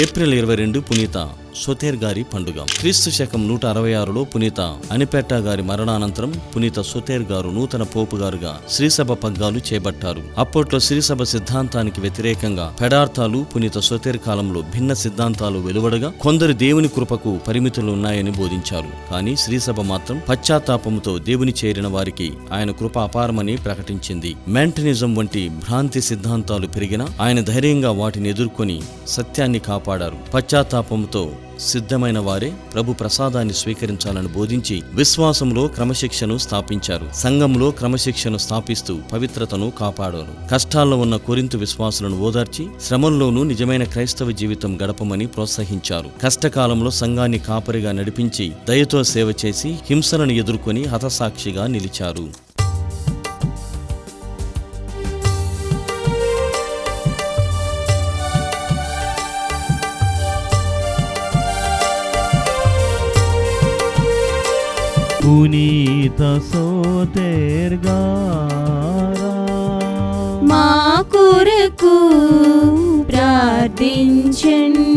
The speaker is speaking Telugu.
ఏప్రిల్ 22 పునీత సోతేర్ గారి పండుగ. క్రీస్తు శకం 166లో పునీత అనిపెట్టా గారి మరణానంతరం పునీత సోతేర్ గారు నూతన పోపు గారుగా శ్రీసభ పగ్గాలు చేపట్టారు. అప్పట్లో శ్రీసభ సిద్ధాంతానికి వ్యతిరేకంగా పెడార్థాలు పునీత సోతేర్ కాలంలో భిన్న సిద్ధాంతాలు వెలువడగా కొందరు దేవుని కృపకు పరిమితులు ఉన్నాయని బోధించారు. కానీ శ్రీసభ మాత్రం పశ్చాత్తాపంతో దేవుని చేరిన వారికి ఆయన కృప అపారమని ప్రకటించింది. మెంటనిజం వంటి భ్రాంతి సిద్ధాంతాలు పెరిగినా ఆయన ధైర్యంగా వాటిని ఎదుర్కొని సత్యాన్ని కాపాడారు. పశ్చాత్తాపంతో సిద్ధమైన వారే ప్రభు ప్రసాదాన్ని స్వీకరించాలని బోధించి విశ్వాసంలో క్రమశిక్షను స్థాపించారు. సంఘంలో క్రమశిక్షను స్థాపిస్తూ పవిత్రతను కాపాడారు. కష్టాల్లో ఉన్న కొరింథు విశ్వాసులను ఓదార్చి శ్రమంలోనూ నిజమైన క్రైస్తవ జీవితం గడపమని ప్రోత్సహించారు. కష్టకాలంలో సంఘాన్ని కాపరిగా నడిపించి దయతో సేవ చేసి హింసలను ఎదుర్కొని హతసాక్షిగా నిలిచారు. పునీత సోతేర్ గారా మా కొరకు ప్రార్థించండి.